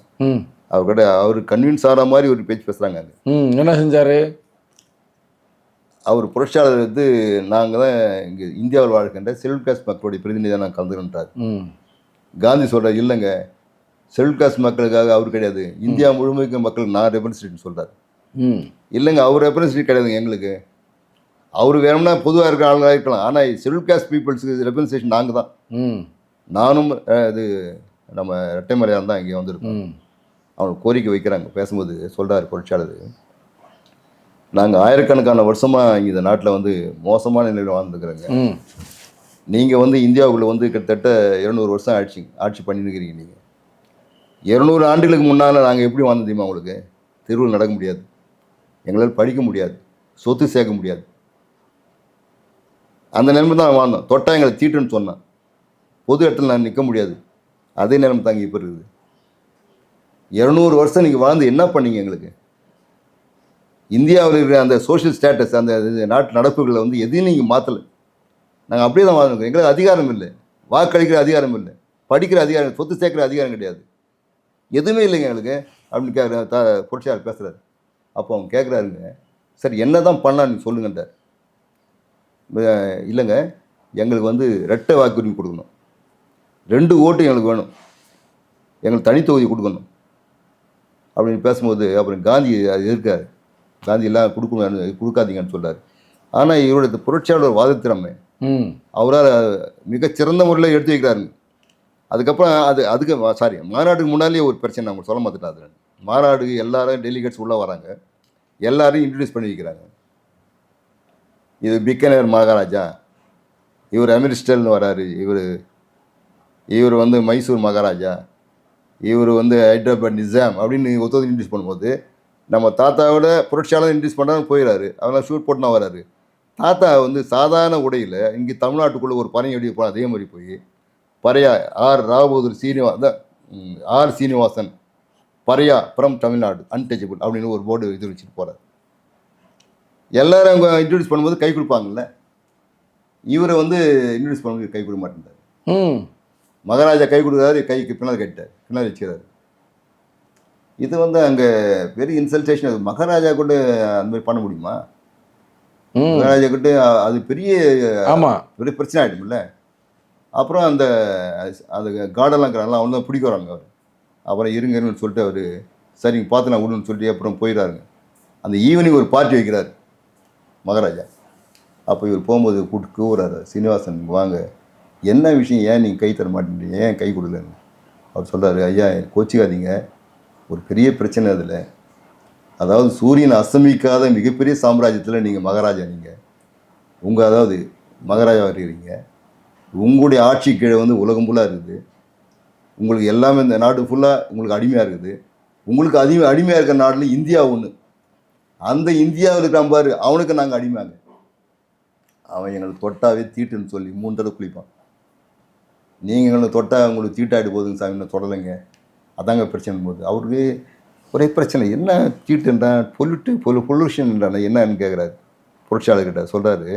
அவர்கிட்ட அவர் கன்வின்ஸ் ஆகிற மாதிரி ஒரு பேச்சு பேசுகிறாங்க. என்ன செஞ்சார் அவர்? புரட்சியாளர் வந்து நாங்கள் தான் இங்கே இந்தியாவில் வாழ்கின்ற ஷெட்யூல் காஸ்ட் மக்களுடைய பிரதிநிதியாக நாங்கள் கலந்துக்கின்றார். காந்தி சொல்கிறார், இல்லைங்க ஷெட்யூல் காஸ்ட் மக்களுக்காக அவர் கிடையாது, இந்தியா முழுமைக்கு மக்களுக்கு நான் ரெப்ரசன்டேட்டிவ் சொல்கிறார். இல்லைங்க அவர் ரெப்ரசன்டேட்டிவ் கிடையாதுங்க எங்களுக்கு, அவர் வேணும்னா பொதுவாக இருக்கிற ஆளுங்களாக இருக்கலாம், ஆனால் ஷெட்யூல் காஸ்ட் பீப்புள்ஸுக்கு ரெப்ரசன்டேஷன் நாங்கள் தான். நானும் இது நம்ம ரெட்டைமலையார் தான் இங்கே வந்திருக்கோம். அவனுக்கு கோரிக்கை வைக்கிறாங்க. பேசும்போது சொல்கிறார் புரட்சியாளர், நாங்கள் ஆயிரக்கணக்கான வருஷமாக இங்கே இந்த நாட்டில் வந்து மோசமான நிலையில் வாழ்ந்துருக்குறோங்க. நீங்கள் வந்து இந்தியாவுக்குள்ளே வந்து கிட்டத்தட்ட 200 வருஷம் ஆட்சி பண்ணிருக்கிறீங்க. நீங்கள் 200 ஆண்டுகளுக்கு முன்னால் நாங்கள் எப்படி வாழ்ந்து தெரியுமா உங்களுக்கு? தெருவில் நடக்க முடியாது, எங்களால் படிக்க முடியாது, சொத்து சேர்க்க முடியாது, அந்த நிலைமை தான் வாழ்ந்தோம். தொட்டா எங்களை தீட்டுன்னு சொன்னான், பொது இடத்துல நான் நிற்க முடியாது, அதே நிலைமை தாங்க இப்போ இருக்குது. 200 வருஷம் நீங்கள் வாழ்ந்து என்ன பண்ணீங்க எங்களுக்கு? இந்தியாவில் இருக்கிற அந்த சோஷியல் ஸ்டேட்டஸ், அந்த நாட்டு நடப்புகளை வந்து எதையும் நீங்கள் மாற்றலை. நாங்கள் அப்படியே தான் வாழ்ந்துருக்கோம். எங்களுக்கு அதிகாரம் இல்லை, வாக்களிக்கிற அதிகாரம் இல்லை, படிக்கிற அதிகாரம், சொத்து சேர்க்குற அதிகாரம் கிடையாது, எதுவுமே இல்லைங்க எங்களுக்கு அப்படின்னு புரட்சியாளர் பேசுகிறாரு. அப்போ அவங்க கேட்குறாருங்க, சரி என்ன தான் பண்ணலாம் நீங்கள் சொல்லுங்கன்றார். இல்லைங்க எங்களுக்கு வந்து ரெட்டை வாக்குரிமை கொடுக்கணும், 2 ஓட்டு எங்களுக்கு வேணும், எங்களுக்கு தனித்தொகுதி கொடுக்கணும் அப்படின்னு பேசும்போது அப்புறம் காந்தி அது எதிர்க்காரு. காந்தி எல்லாம் கொடுக்காதீங்கன்னு சொல்கிறார். ஆனால் இவருடைய புரட்சியாளர் வாதத்திறமை அவரால் மிகச்சிறந்த முறையில் எடுத்து வைக்கிறாருங்க. அதுக்கப்புறம் மாநாட்டுக்கு முன்னாலே ஒரு பிரச்சனை அவங்க சொல்ல மாட்டேட்டாங்க. மாநாடு எல்லாரும் டெலிகேட்ஸ் உள்ளே வராங்க, எல்லாரையும் இன்ட்ரடியூஸ் பண்ணி வைக்கிறாங்க. இது பிக்கனேர் மகாராஜா, இவர் அமிர்ஸ்டல்னு வராரு, இவர் வந்து மைசூர் மகாராஜா, இவர் வந்து ஹைதராபாத் நிஜாம் அப்படின்னு ஒருத்தர் இன்ட்ரடியூஸ் பண்ணும்போது நம்ம தாத்தாவோட புரட்சியாளர் இன்ட்ரடியூஸ் பண்ணுறான்னு போயிடாரு, அவெல்லாம் ஷூட் போட்டுனா வராரு. தாத்தா வந்து சாதாரண உடையில் இங்கே தமிழ்நாட்டுக்குள்ளே ஒரு பனை வெடி போனால் அதே மாதிரி போய் பறையா R Srinivasan பறையா from Tamil Nadu untouchable அப்படின்னு ஒரு போர்டு இது வச்சுட்டு போகிறார். எல்லாரும் அவங்க இன்ட்ரடியூஸ் பண்ணும்போது கை கொடுப்பாங்கல்ல, இவரை வந்து இன்ட்ரடியூஸ் பண்ணும்போது கை கொடுக்க மாட்டேன்றார். மகாராஜா கை கொடுக்குறாரு, கைக்கு பின்னால் கட்டார், பின்னால் வச்சுக்கிறாரு. இது வந்து அங்கே பெரிய இன்சல்டேஷன். அது மகாராஜா கூட அந்த மாதிரி பண்ண முடியுமா? மகாராஜா கிட்ட அது பெரிய பெரிய பிரச்சனை ஆகிடும்ல. அப்புறம் அந்த கார்டெல்லாம் இருக்கிறாங்களா, அவனு தான் பிடிக்க வராங்க. அவர் அப்புறம் இருங்கன்னு சொல்லிட்டு அவர் சரிங்க பார்த்துலாம் விடுன்னு சொல்லிட்டு அப்புறம் போயிடாருங்க. அந்த ஈவினிங் ஒரு பார்ட்டி வைக்கிறார் மகாராஜா. அப்போ இவர் போகும்போது கூப்பிட்றாரு, சீனிவாசன் வாங்க, என்ன விஷயம், ஏன் நீங்கள் கை தர மாட்டேங்கிறீங்க, ஏன் கை கொடுக்கலன்னு. அவர் சொல்கிறாரு, ஐயா கோச்சிக்காதீங்க, ஒரு பெரிய பிரச்சனை அதில். அதாவது சூரியன் அஸ்தமிக்காத மிகப்பெரிய சாம்ராஜ்யத்தில் நீங்கள் மகாராஜா, நீங்கள் உங்கள் அதாவது மகாராஜாவாக இருக்கிறீங்க. உங்களுடைய ஆட்சி கீழே வந்து உலகம் ஃபுல்லாக இருக்குது. உங்களுக்கு எல்லாமே இந்த நாடு ஃபுல்லாக உங்களுக்கு அடிமையாக இருக்குது. உங்களுக்கு அடிமையாக இருக்கிற நாட்டில் இந்தியா ஒன்று. அந்த இந்தியாவில் இருக்கிறான் பாரு, அவனுக்கு நாங்கள் அடிமையாங்க. அவன் எங்களை தொட்டாவே தீட்டுன்னு சொல்லி 3 தடவை குளிப்பான். நீங்கள் எங்களை தொட்டால் உங்களுக்கு தீட்டாயிட்டு போகுதுங்க சாமி, நான் தொடலைங்க, அதாங்க பிரச்சனை போகுது. அவருக்கு ஒரே பிரச்சனை, என்ன தீட்டுன்றான், பொல்யூஷன்ன்றான், என்னன்னு கேட்குறாரு. புரட்சியாளர்கிட்ட சொல்கிறாரு,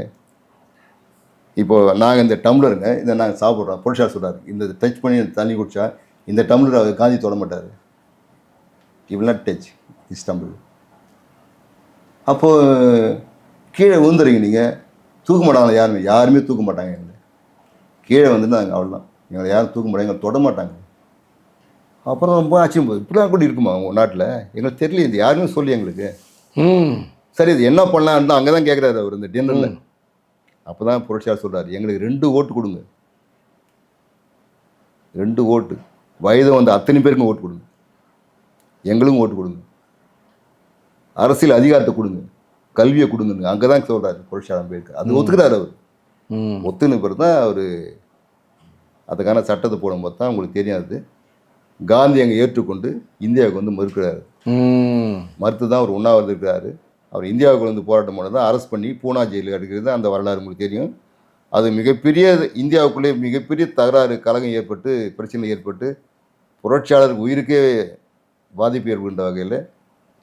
இப்போது நாங்கள் இந்த டம்ளருங்க இதை நாங்கள் சாப்பிட்றோம். புரட்சியாளர் சொல்கிறார், இந்த டச் பண்ணி தண்ணி குடித்தா இந்த டம்ளர் அவர் காந்தி தொட மாட்டார். இவ்வளோ டச் இஸ் டம்ளர். அப்போது கீழே விழுந்துறீங்க, நீங்கள் தூக்க மாட்டாங்களா? யாருமே தூக்க மாட்டாங்க. எங்களை கீழே வந்துட்டு நாங்கள் அவ்வளோதான், எங்களை யாரும் தூக்க மாட்டாங்க, எங்களை தொட மாட்டாங்க. அப்புறம் ரொம்ப ஆச்சரியம் போகுது, இப்படிலாம் கூட இருக்குமா உங்கள் நாட்டில், எங்களுக்கு தெரியல, இது யாருமே சொல்லி எங்களுக்கு. சரி இது என்ன பண்ணலான்னு அங்கே தான் கேட்குறாரு அவர் இந்த டின்னரில். அப்போ தான் புரட்சியாளர் சொல்கிறார், எங்களுக்கு 2 ஓட்டு கொடுங்க, 2 ஓட்டு, வயது வந்து அத்தனை பேருக்கும் ஓட்டு கொடுங்க, எங்களுக்கும் ஓட்டு கொடுங்க, அரசியல் அதிகாரத்தை கொடுங்க, கல்வியை கொடுங்க. அங்கே தான் சொல்கிறாரு புரட்சியாளர் அம்பேத்கர். அது ஒத்துக்கிறார் அவர். ஒத்துன்னு பிறகு தான் அவர் அதுக்கான சட்டத்தை போடும்போது தான் உங்களுக்கு தெரியாது. காந்தி அங்கே ஏற்றுக்கொண்டு இந்தியாவுக்கு வந்து மறுக்கிறாரு. மறுத்து தான் அவர் உண்ணாவிரதம் இருக்கிறாரு. அவர் இந்தியாவுக்கு வந்து போராட்டம் பண்ண தான் அரெஸ்ட் பண்ணி பூனா ஜெயிலுக்கு அடிக்கிறது அந்த வரலாறு உங்களுக்கு தெரியும். அது மிகப்பெரிய இந்தியாவுக்குள்ளே மிகப்பெரிய தகராறு, கலகம் ஏற்பட்டு, பிரச்சனை ஏற்பட்டு, புரட்சியாளருக்கு உயிருக்கே பாதிப்பு ஏற்படுகின்ற வகையில்,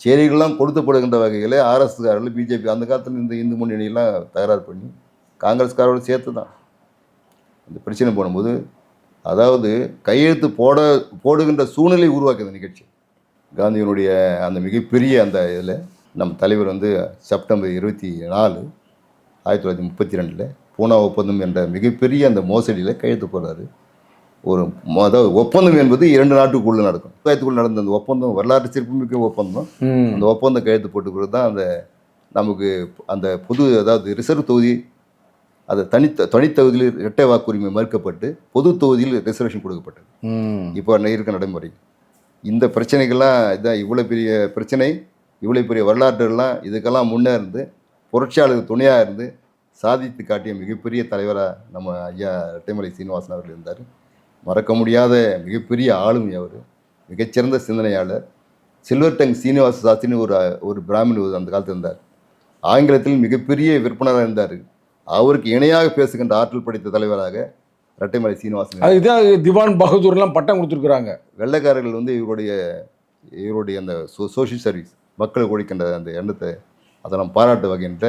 செய்திகள்லாம் கொடுத்தப்படுகின்ற வகையில் ஆர்எஸ்காரர்கள், பிஜேபி அந்த காலத்தில் இந்த இந்து முன்னணியெல்லாம் தகராறு பண்ணி காங்கிரஸ்காரோடு சேர்த்து தான் இந்த பிரச்சனை போடும்போது, அதாவது கையெழுத்து போடுகின்ற சூழ்நிலை உருவாக்குது நிகழ்ச்சி. காந்தியினுடைய அந்த மிகப்பெரிய அந்த இதில் நம்ம தலைவர் வந்து செப்டம்பர் 24, 1932 பூனா ஒப்பந்தம் என்ற மிகப்பெரிய அந்த மோசடியில் கையெழுத்து போடுறாரு. அதாவது ஒப்பந்தம் என்பது 2 நாட்டுக்குள்ளே நடக்கும். கையெழுத்துக்குள்ளே நடந்த அந்த ஒப்பந்தம் வரலாற்று சிறப்புமிக்க ஒப்பந்தம். அந்த ஒப்பந்தம் கையெழுத்து போட்டுக்கிறது தான் அந்த நமக்கு அந்த புது, அதாவது ரிசர்வ் தொகுதி, அது தனித்தொகுதியில் இரட்டை வாக்குரிமை மறுக்கப்பட்டு பொது தொகுதியில் ரிசர்வேஷன் கொடுக்கப்பட்டது. இப்போ இருக்க நடைமுறை. இந்த பிரச்சனைகள்லாம் இதான் இவ்வளோ பெரிய பிரச்சனை, இவ்வளோ பெரிய வரலாற்றுலாம் இதுக்கெல்லாம் முன்னே இருந்து புரட்சியாளருக்கு துணையாக இருந்து சாதித்து காட்டிய மிகப்பெரிய தலைவராக நம்ம ஐயா ரெட்டைமலை சீனிவாசன் அவர்கள் இருந்தார். மறக்க முடியாத மிகப்பெரிய ஆளுமை அவர், மிகச்சிறந்த சிந்தனையாளர். சில்வர் டங் சீனிவாச சாஸ்திரின்னு ஒரு பிராமின் அந்த காலத்தில் இருந்தார். ஆங்கிலத்தில் மிகப்பெரிய விற்பனராக இருந்தார். அவருக்கு இணையாக பேசுகின்ற ஆற்றல் படைத்த தலைவராக ரெட்டைமலை சீனிவாசன். அதுதான் திவான் பகதூர்லாம் பட்டம் கொடுத்துருக்குறாங்க. வெள்ளைக்காரர்கள் வந்து இவருடைய அந்த சோஷியல் சர்வீஸ், மக்களுக்கு ஒழிக்கின்ற அந்த எண்ணத்தை அதெல்லாம் பாராட்டு வகைன்ற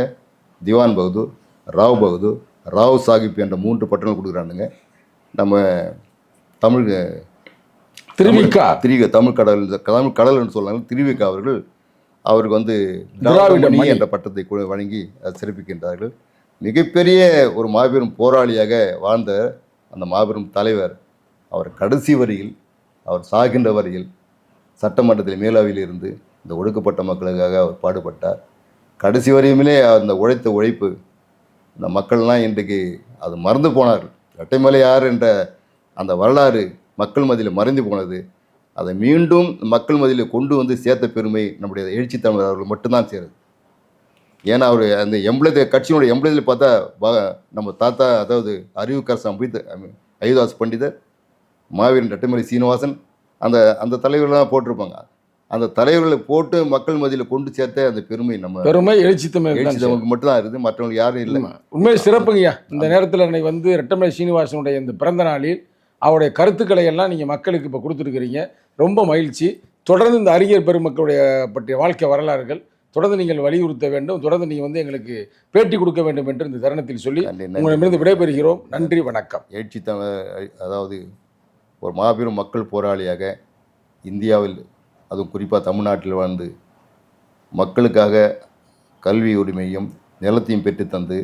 திவான் பகதூர், ராவ் பகதூர், ராவ் சாஹிப் என்ற 3 பட்டங்கள் கொடுக்குறானுங்க. நம்ம தமிழ் கடல் என்று சொல்லாங்க. திருவிக்கா அவருக்கு வந்து திராவிட என்ற பட்டத்தை வழங்கி சிறப்பிக்கின்றார்கள். மிகப்பெரிய ஒரு மாபெரும் போராளியாக வாழ்ந்த அந்த மாபெரும் தலைவர், அவர் கடைசி வரியில், அவர் சாகின்ற வரையில் சட்டமன்றத்தில் மேலாவில் இருந்து இந்த ஒடுக்கப்பட்ட மக்களுக்காக அவர் பாடுபட்டார். கடைசி வரையுமே அந்த உழைத்த உழைப்பு, இந்த மக்கள்லாம் இன்றைக்கு அது மறந்து போனார்கள். ரெட்டைமலை யார் என்ற அந்த வரலாறு மக்கள் மத்தியில் மறைந்து போனது. அதை மீண்டும் மக்கள் மத்தியில் கொண்டு வந்து சேர்த்த பெருமை நம்முடைய எழுச்சி தமிழர் அவர்கள் மட்டும்தான் சேருது. ஏன்னா அவர் அந்த கட்சியினுடைய எம்ப்ளத்தில் பார்த்தா நம்ம தாத்தா, அதாவது அறிவுக்கரசு அயோதாஸ் பண்டிதர், மாவீரன் ரெட்டைமலை சீனிவாசன், அந்த தலைவர்கள்லாம் போட்டிருப்பாங்க. அந்த தலைவர்களை போட்டு மக்கள் மத்தியில் கொண்டு சேர்த்த அந்த பெருமை நம்ம பெருமை எழுச்சி தமிழ் எழுச்சி தமிழுக்கு மட்டும்தான் இருக்குது, மற்றவங்களுக்கு யாரும் இல்லை. உண்மையை சிறப்புங்கய்யா. இந்த நேரத்தில் இன்னைக்கு வந்து ரெட்டமலை சீனிவாசனுடைய இந்த பிறந்த நாளில் அவருடைய கருத்துக்களை எல்லாம் நீங்கள் மக்களுக்கு இப்போ கொடுத்துருக்கிறீங்க. ரொம்ப மகிழ்ச்சி. தொடர்ந்து இந்த அறிஞர் பெருமக்களுடைய பற்றிய வாழ்க்கை வரலாறுகள் தொடர்ந்து நீங்கள் வலியுறுத்த வேண்டும், தொடர்ந்து நீங்கள் வந்து எங்களுக்கு பேட்டி கொடுக்க வேண்டும் என்று இந்த தருணத்தில் சொல்லி உங்களிடமிருந்து விடைபெறுகிறோம். நன்றி, வணக்கம். எழுச்சி தமிழ் அதாவது ஒரு மாபெரும் மக்கள் போராளியாக இந்தியாவில், அதுவும் குறிப்பாக தமிழ்நாட்டில் வாழ்ந்து மக்களுக்காக கல்வி உரிமையும் நிலத்தையும் பெற்றுத்தந்து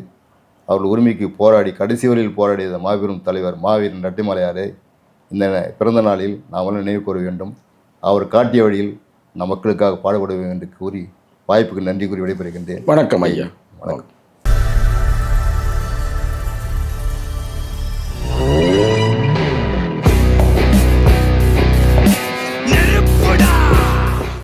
அவர்கள் உரிமைக்கு போராடி கடைசி வரையில் போராடிய மாபெரும் தலைவர் மாவீரன் இரட்டைமலையாரை இந்த பிறந்த நாளில் நாம் நினைவு கூற வேண்டும். அவர் காட்டிய வழியில் நம் மக்களுக்காக பாடுபட வேண்டும் என்று கூறி வாய்ப்புக்கு நன்றி கூறி விடைபெறுகின்றேன். வணக்கம் ஐயா. வணக்கம்.